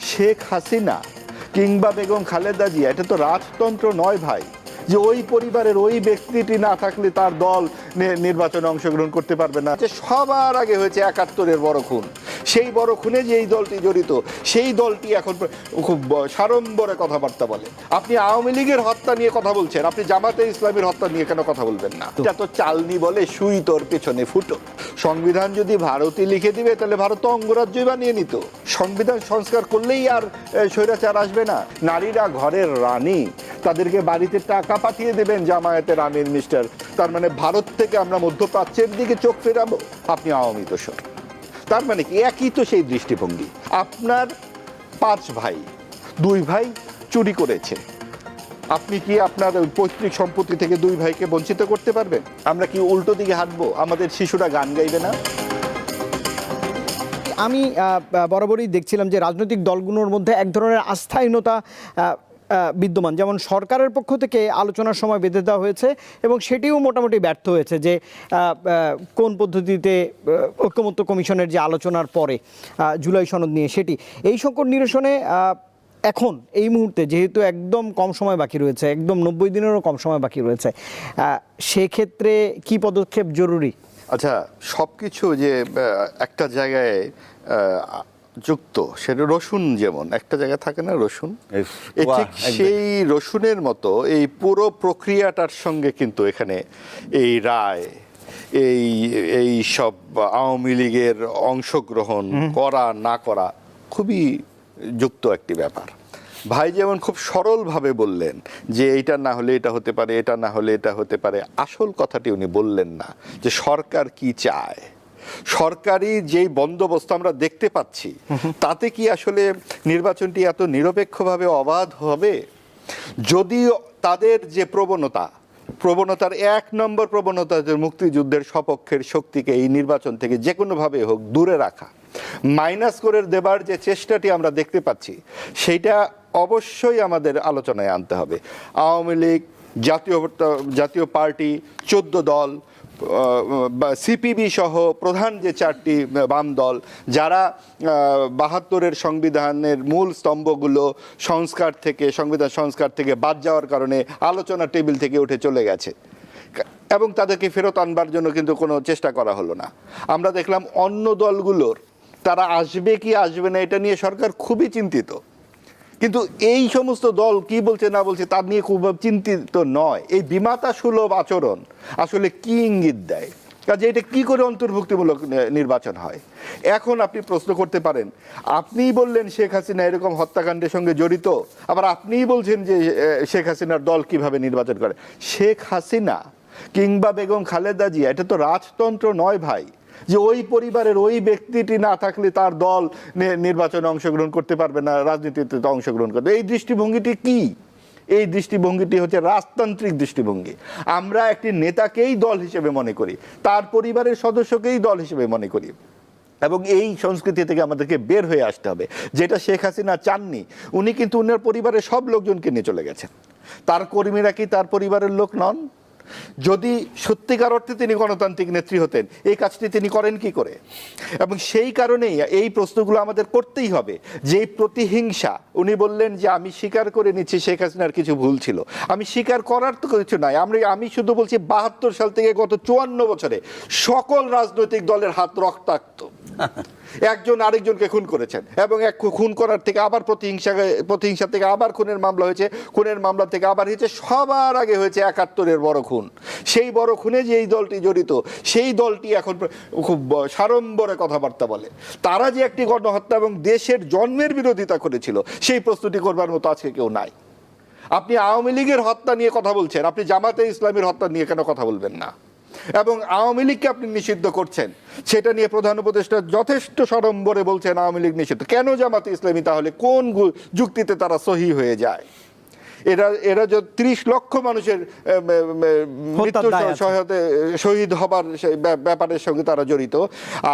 শেখ হাসিনা কিংবা বেগম খালেদা জিয়া এটা তো রাজতন্ত্র নয় ভাই, যে ওই পরিবারের ওই ব্যক্তিটি না থাকলে তার দল নির্বাচনে অংশগ্রহণ করতে পারবে না। যে সবার আগে হয়েছে ৭১-এর বড় খুন, সেই বড় খুনে যে এই দলটি জড়িত, সেই দলটি এখন খুব সাড়ম্বরে কথাবার্তা বলে। আপনি আওয়ামী লীগের হত্যা নিয়ে কথা বলছেন, আপনি জামাতে ইসলামীর হত্যা নিয়ে কেন কথা বলবেন না? এটা তো চালনি বলে সুই তোর পেছনে ফুটো। সংবিধান যদি ভারতই লিখে দিবে তাহলে ভারত তো অঙ্গরাজ্যই বানিয়ে নিত। সংবিধান সংস্কার করলেই আর স্বৈরাচার আসবে না। নারীরা ঘরের রানী, তাদেরকে বাড়িতে টাকা পাঠিয়ে দেবেন জামায়াতের আমির মিস্টার। তার মানে ভারত থেকে আমরা মধ্যপ্রাচ্যের দিকে চোখ ফেরাবো? আপনি আওয়ামী দোসর। তার মানে কি একই তো সেই দৃষ্টিভঙ্গি। আপনার ৫ ভাই, 2 ভাই চুরি করেছে, আপনি কি আপনার পৈতৃক সম্পত্তি থেকে 2 ভাইকে বঞ্চিত করতে পারবেন? আমরা কি উল্টো দিকে হাঁটবো? আমাদের শিশুরা গান গাইবে না? আমি বরাবরই দেখছিলাম যে রাজনৈতিক দলগুলোর মধ্যে এক ধরনের আস্থাহীনতা বিদ্যমান। যেমন সরকারের পক্ষ থেকে আলোচনার সময় বেঁধে দেওয়া হয়েছে এবং সেটিও মোটামুটি ব্যর্থ হয়েছে, যে কোন পদ্ধতিতে ঐকমত্য কমিশনের যে আলোচনার পরে জুলাই সনদ নিয়ে সেটি, এই সংকট নিরসনে এখন এই মুহূর্তে যেহেতু একদম কম সময় বাকি রয়েছে, একদম 90 দিনেরও কম সময় বাকি রয়েছে, সেক্ষেত্রে কি পদক্ষেপ জরুরি? আচ্ছা, সব কিছু যে একটা জায়গায় যুক্ত, সেটা রসুন যেমন একটা জায়গায় থাকে না, রসুন, ঠিক সেই রসুনের মতো এই পুরো প্রক্রিয়াটার সঙ্গে কিন্তু এখানে এই রায়, এই সব আওয়ামী লীগের অংশগ্রহণ করা না করা খুবই যুক্ত একটি ব্যাপার। ভাই যেমন খুব সরলভাবে বললেন যে এইটা না হলে এটা হতে পারে, এটা না হলে এটা হতে পারে, আসল কথাটি উনি বললেন না যে সরকার কি চায়। সরকারি যেই বন্দোবস্ত আমরা দেখতে পাচ্ছি তাতে কি আসলে নির্বাচনটি এত নিরপেক্ষভাবে অবাধ হবে? যদিও তাদের যে প্রবণতার ১ নম্বর প্রবণতা যে মুক্তিযুদ্ধের সপক্ষের শক্তিকে এই নির্বাচন থেকে যে কোনোভাবে হোক দূরে রাখা, মাইনাস করে দেবার যে চেষ্টাটি আমরা দেখতে পাচ্ছি, সেইটা অবশ্যই আমাদের আলোচনায় আনতে হবে। আওয়ামী লীগ, জাতীয় পার্টি, 14 দল, সিপিবি সহ প্রধান যে 4টি বাম দল, যারা ৭২-এর সংবিধানের মূল স্তম্ভগুলো সংবিধান সংস্কার থেকে বাদ যাওয়ার কারণে আলোচনা টেবিল থেকে উঠে চলে গেছে এবং তাদেরকে ফেরত আনবার জন্য কিন্তু কোনো চেষ্টা করা হলো না। আমরা দেখলাম অন্য দলগুলোর তারা আসবে কি আসবে না এটা নিয়ে সরকার খুবই চিন্তিত, কিন্তু এই সমস্ত দল কি বলছে না বলছে তার নিয়ে খুব চিন্তিত নয়। এই বিমাতা সুলভ আচরণ আসলে কি ইঙ্গিত দেয়? কাজে এটা কি করে অন্তর্ভুক্তিমূলক নির্বাচন হয়? এখন আপনি প্রশ্ন করতে পারেন, আপনিই বললেন শেখ হাসিনা এরকম হত্যাকাণ্ডের সঙ্গে জড়িত, আবার আপনিই বলছেন যে শেখ হাসিনার দল কিভাবে নির্বাচন করে। শেখ হাসিনা কিংবা বেগম খালেদা জিয়া এটা তো রাজতন্ত্র নয় ভাই, যে ওই পরিবারের ওই ব্যক্তিটি না থাকলে তার দল নির্বাচনে অংশগ্রহণ করতে পারবে না, রাজনীতিতে অংশগ্রহণ করবে। এই দৃষ্টিভঙ্গিটি কি? এই দৃষ্টিভঙ্গিটি হচ্ছে রাজতান্ত্রিক দৃষ্টিভঙ্গি। আমরা একটি নেতাকেই দল হিসেবে মনে করি, তার পরিবারের সদস্যকেই দল হিসেবে মনে করি, এবং এই সংস্কৃতি থেকে আমাদেরকে বের হয়ে আসতে হবে, যেটা শেখ হাসিনা চাননি। উনি কিন্তু উনার পরিবারের সব লোকজনকে নিয়ে চলে গেছেন। তার কর্মীরা কি তার পরিবারের লোক নন? যদি সত্যিকার অর্থে তিনি গণতান্ত্রিক নেত্রী হতেন, এই কাজটি তিনি করেন কি করে? এবং সেই কারণেই এই প্রশ্নগুলো আমাদের করতেই হবে। যে প্রতিহিংসা, উনি বললেন যে আমি স্বীকার করে নিচ্ছি শেখ হাসিনার কিছু ভুল ছিল, আমি স্বীকার করার তো কিছু নাই। আমি শুধু বলছি ৭২ সাল থেকে গত ৫৪ বছরে সকল রাজনৈতিক দলের হাত রক্তাক্ত। একজন আরেকজনকে খুন করেছেন এবং এক খুন করার থেকে আবার প্রতিহিংসা থেকে আবার খুনের মামলা হয়েছে, খুনের মামলা থেকে আবার হয়েছে, সবার আগে হয়েছে ৭১-এর বড় খুন। সেই বড় খুনে যে এই দলটি জড়িত, সেই দলটি এখন খুব সাড়ম্বরে কথাবার্তা বলে। তারা যে একটি গণহত্যা এবং দেশের জন্মের বিরোধিতা করেছিল, সেই প্রস্তুতি করবার মতো আজকে কেউ নাই। আপনি আওয়ামী লীগের হত্যা নিয়ে কথা বলছেন, আপনি জামাতে ইসলামীর হত্যা নিয়ে কেন কথা বলবেন না? এবং আওয়ামী লীগকে আপনি নিষিদ্ধ করছেন, সেটা নিয়ে প্রধান উপদেষ্টা যথেষ্ট সড়ম্বরে বলছেন আওয়ামী লীগ নিষিদ্ধ। কেন জামাতে ইসলামী তাহলে কোন যুক্তিতে তারা সহি হয়ে যায়? এরা যে 30 লক্ষ মানুষের শহীদ হবার ব্যাপারের সঙ্গে তারা জড়িত,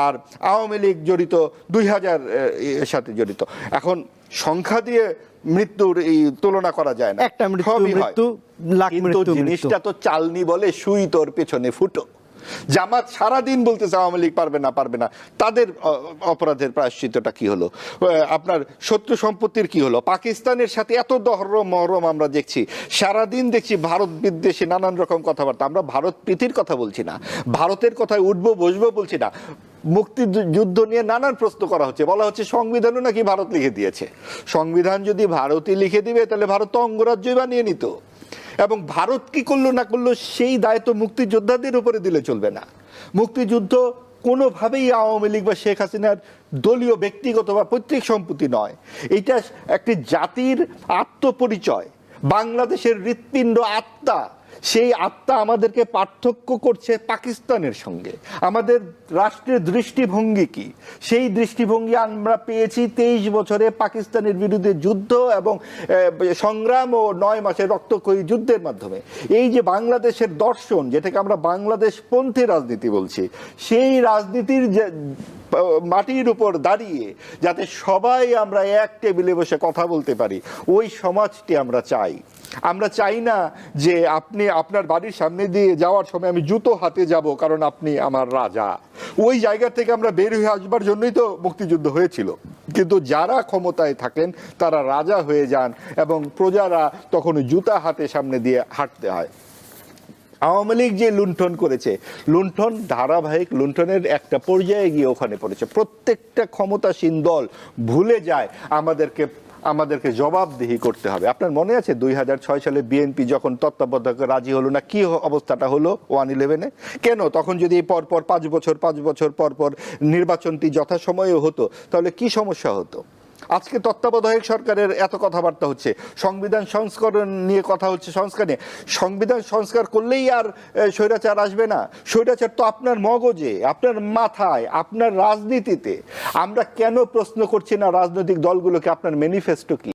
আর আওয়ামী লীগ জড়িত 2000 এর সাথে জড়িত। এখন সংখ্যা দিয়ে মৃত্যুর এই তুলনা করা যায় না, একটা মৃত্যু লাখ মৃত্যু। জিনিসটা তো চালনি বলে সুই তোর পেছনে ফুটো। জামাত সারাদিন বলতেছে আওয়ামী লীগ পারবে না, তাদের অপরাধের প্রায়শ্চিত্তটা কি হলো? আপনার শত্রু সম্পত্তির কি হলো? পাকিস্তানের সাথে এত মহরম আমরা দেখছি, সারাদিন দেখছি ভারত বিদ্বেষী নানান রকম কথাবার্তা। আমরা ভারত প্রীতির কথা বলছি না, ভারতের কথায় উঠবো বসবো বলছি না। মুক্তিযুদ্ধ নিয়ে নানান প্রশ্ন করা হচ্ছে, বলা হচ্ছে সংবিধানও নাকি ভারত লিখে দিয়েছে। সংবিধান যদি ভারতই লিখে দিবে তাহলে ভারত তো অঙ্গরাজ্যই বানিয়ে নিত, এবং ভারত কি করলো না করলো সেই দায়িত্ব মুক্তিযোদ্ধাদের উপরে দিলে চলবে না। মুক্তিযুদ্ধ কোনোভাবেই আওয়ামী লীগ বা শেখ হাসিনার দলীয় ব্যক্তিগত বা পৈতৃক সম্পত্তি নয়। এটা একটি জাতির আত্মপরিচয়, বাংলাদেশের হৃৎপিণ্ড, আত্মা। সেই আত্মা আমাদেরকে পার্থক্য করছে পাকিস্তানের সঙ্গে। আমাদের রাষ্ট্রের দৃষ্টিভঙ্গি কি? সেই দৃষ্টিভঙ্গি আমরা পেয়েছি 23 বছরে পাকিস্তানের বিরুদ্ধে যুদ্ধ এবং সংগ্রাম ও 9 মাসের রক্তক্ষয়ী যুদ্ধের মাধ্যমে। এই যে বাংলাদেশের দর্শন, যেটাকে আমরা বাংলাদেশ পন্থী রাজনীতি বলছি, সেই রাজনীতির যে মাটির উপর দাঁড়িয়ে যাতে সবাই আমরা এক টেবিলে বসে কথা বলতে পারি, ওই সমাজটি আমরা চাই। আমরা চাই না যে আপনি আপনার বাড়ির সামনে দিয়ে যাওয়ার সময় আমি জুতো হাতে যাব কারণ আপনি আমার রাজা। ওই জায়গা থেকে আমরা বের হয়ে আসবার জন্যই তো মুক্তিযুদ্ধ হয়েছিল। কিন্তু যারা ক্ষমতায় থাকেন তারা রাজা হয়ে যান এবং প্রজারা তখন জুতা হাতে সামনে দিয়ে হাঁটতে হয়। আওয়ামী লীগ যে লুণ্ঠন করেছে, লুণ্ঠন ধারাবাহিক, লুণ্ঠনের একটা পর্যায়ে গিয়ে ওখানে পড়েছে। প্রত্যেকটা ক্ষমতাসীন দল ভুলে যায় আমাদেরকে জবাবদিহি করতে হবে। আপনার মনে আছে 2006 সালে বিএনপি যখন তত্ত্বাবধায়ক রাজি হলো না, কি অবস্থাটা হলো 111-এ? কেন? তখন যদি পরপর 5 বছর পর নির্বাচনটি যথাসময়ে হতো তাহলে কি সমস্যা হতো? আজকে তত্ত্বাবধায়ক সরকারের এত কথাবার্তা হচ্ছে, সংবিধান সংস্করণ নিয়ে কথা হচ্ছে, সংস্কার নিয়ে। সংবিধান সংস্কার করলেই আর স্বৈরাচার আসবে না? স্বৈরাচার তো আপনার মগজে, আপনার মাথায়, আপনার রাজনীতিতে। আমরা কেন প্রশ্ন করছি না রাজনৈতিক দলগুলোকে আপনার ম্যানিফেস্টো কি?